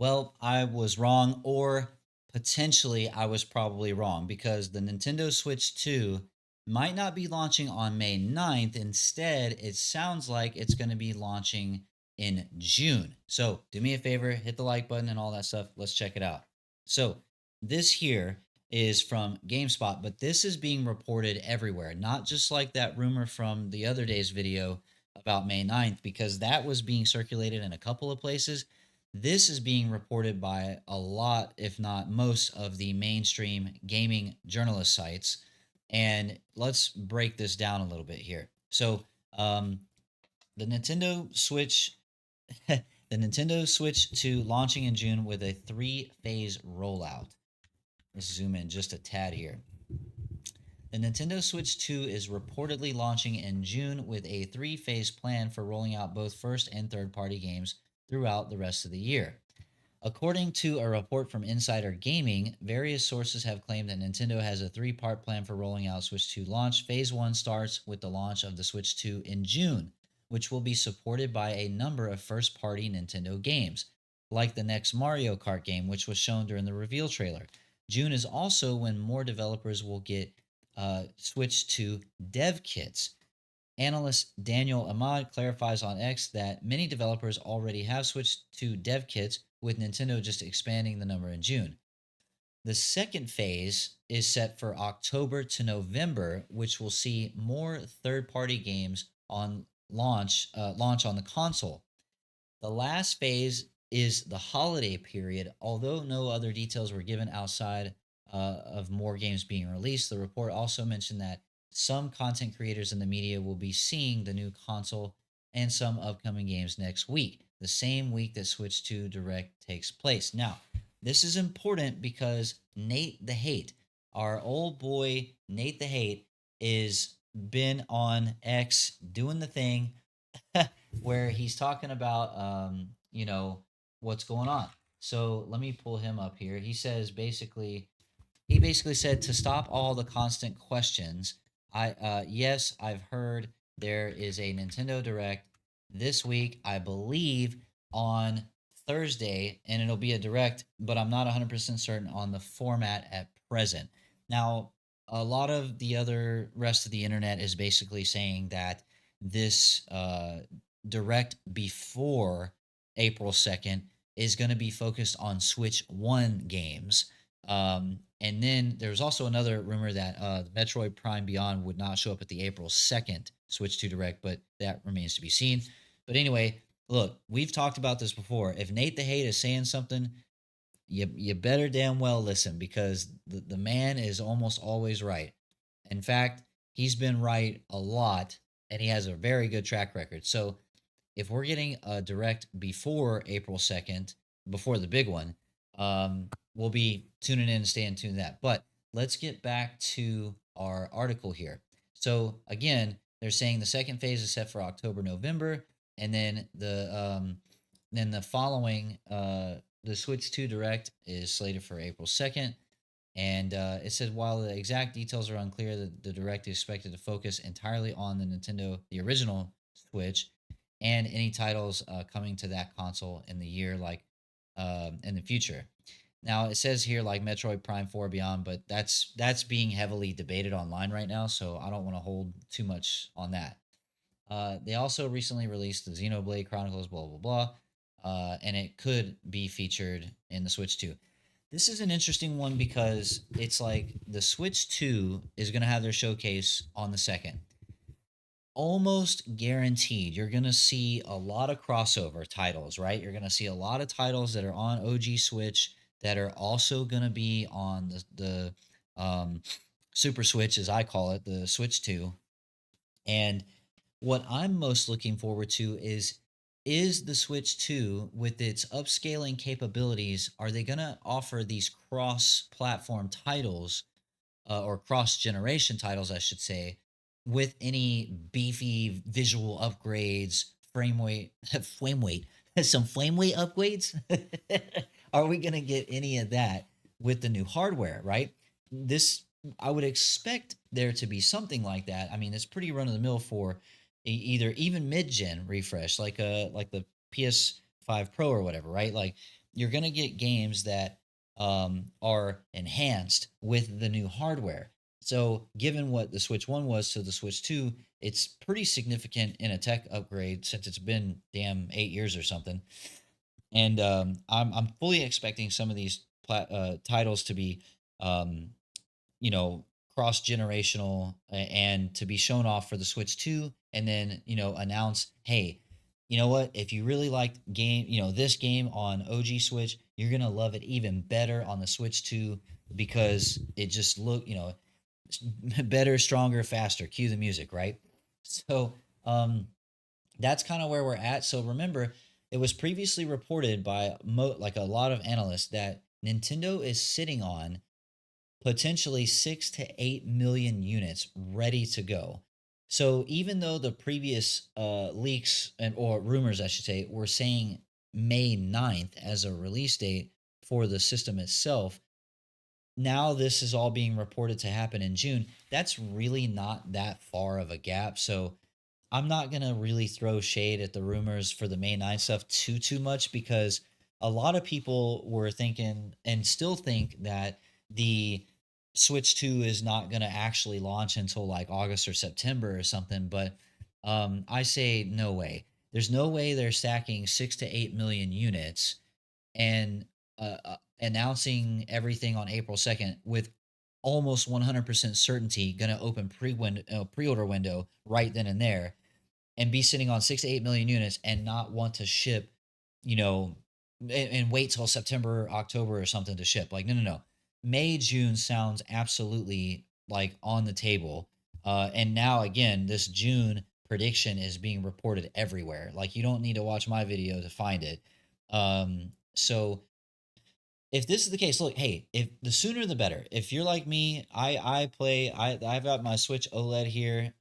Well, I was wrong, or potentially I was probably wrong because the Nintendo Switch 2 might not be launching on May 9th. Instead, it sounds like it's going to be launching in June. So, do me a favor, hit the like button and all that stuff. Let's check it out. So, this here is from GameSpot, but this is being reported everywhere, not just like that rumor from the other day's video about May 9th, because that was being circulated in a couple of places. This is being reported by a lot, if not most, of the mainstream gaming journalist sites. And let's break this down a little bit here. So, the Nintendo Switch, the Nintendo Switch 2 launching in June with a three-phase rollout. Let's zoom in just a tad here. The Nintendo Switch 2 is reportedly launching in June with a three-phase plan for rolling out both first and third-party games throughout the rest of the year. According to a report from Insider Gaming, various sources have claimed that Nintendo has a three-part plan for rolling out Switch 2 launch. Phase 1 starts with the launch of the Switch 2 in June, which will be supported by a number of first-party Nintendo games, like the next Mario Kart game, which was shown during the reveal trailer. June is also when more developers will get Switch 2 dev kits. Analyst Daniel Ahmad clarifies on X that many developers already have switched to dev kits, with Nintendo just expanding the number in June. The second phase is set for October to November, which will see more third-party games on launch on the console. The last phase is the holiday period. Although no other details were given outside of more games being released, the report also mentioned that some content creators in the media will be seeing the new console and some upcoming games next week, the same week that Switch 2 Direct takes place. Now, this is important because Nate the Hate, our old boy Nate the Hate, is been on X doing the thing where he's talking about what's going on. So let me pull him up here. He basically said to stop all the constant questions. Yes, I've heard there is a Nintendo Direct this week, I believe on Thursday, and it'll be a direct, but I'm not 100% certain on the format at present. Now, a lot of the other rest of the internet is basically saying that this direct before April 2nd is going to be focused on Switch 1 games. And then there's also another rumor that Metroid Prime Beyond would not show up at the April 2nd Switch 2 Direct, but that remains to be seen. But anyway, look, we've talked about this before. If Nate the Hate is saying something, you better damn well listen because the man is almost always right. In fact, he's been right a lot and he has a very good track record. So if we're getting a direct before April 2nd, before the big one, we'll be tuning in and staying tuned to that. But let's get back to our article here. So again, they're saying the second phase is set for October, November, and then the following the Switch 2 Direct is slated for April 2nd. And it says while the exact details are unclear, the Direct is expected to focus entirely on the original Switch, and any titles coming to that console in the year, like in the future. Now it says here like Metroid Prime 4 Beyond, but that's being heavily debated online right now, so I don't want to hold too much on that. They also recently released the Xenoblade Chronicles, blah blah blah, and it could be featured in the Switch 2. This is an interesting one because it's like the Switch 2 is going to have their showcase on the second. Almost guaranteed, you're going to see a lot of crossover titles, right? You're going to see a lot of titles that are on OG Switch that are also going to be on the Super Switch, as I call it, the Switch 2. And what I'm most looking forward to is the Switch 2 with its upscaling capabilities, are they going to offer these cross-platform titles or cross-generation titles, I should say, with any beefy visual upgrades, frame weight, flame weight, some flame weight upgrades? Are we going to get any of that with the new hardware, right? This I would expect there to be something like that. I mean, it's pretty run of the mill for either even mid gen refresh, like the PS5 Pro or whatever, right? Like you're going to get games that are enhanced with the new hardware. So, given what the Switch 1 was to the Switch 2, it's pretty significant in a tech upgrade since it's been damn 8 years or something. And I'm fully expecting some of these titles to be um, cross generational and to be shown off for the Switch 2 and then, announce, hey, you know what? If you really liked this game on OG Switch, you're going to love it even better on the Switch 2 because it just better, stronger, faster. Cue the music, right? So, that's kind of where we're at. So remember, it was previously reported by like a lot of analysts that Nintendo is sitting on potentially 6 to 8 million units ready to go. So even though the previous leaks and or rumors, I should say, were saying May 9th as a release date for the system itself, now this is all being reported to happen in June. That's really not that far of a gap. So I'm not gonna really throw shade at the rumors for the May 9 stuff too much because a lot of people were thinking and still think that the Switch 2 is not gonna actually launch until like August or September or something. But I say no way. There's no way they're stacking 6 to 8 million units and announcing everything on April 2nd with almost 100% certainty going to open pre-order window right then and there and be sitting on 6 to 8 million units and not want to ship, you know, and wait till September, October or something to ship. Like, no, no, no. May, June sounds absolutely like on the table. And now, again, this June prediction is being reported everywhere. Like, you don't need to watch my video to find it. So if this is the case, look, hey, if the sooner the better. If you're like me, I've got my Switch OLED here,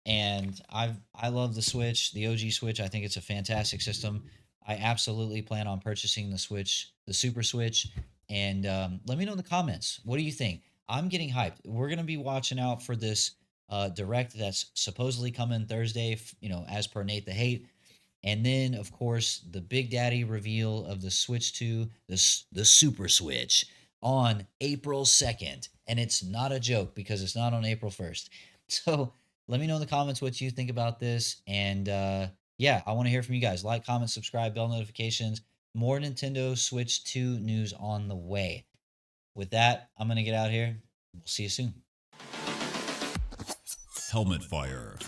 and I love the Switch, the OG Switch. I think it's a fantastic system. I absolutely plan on purchasing the Switch, the Super Switch, and let me know in the comments. What do you think? I'm getting hyped. We're gonna be watching out for this direct that's supposedly coming Thursday. As per Nate the Hate. And then, of course, the Big Daddy reveal of the Switch 2, the Super Switch, on April 2nd. And it's not a joke because it's not on April 1st. So let me know in the comments what you think about this. And yeah, I want to hear from you guys. Like, comment, subscribe, bell notifications. More Nintendo Switch 2 news on the way. With that, I'm going to get out here. We'll see you soon. Helmet Fire.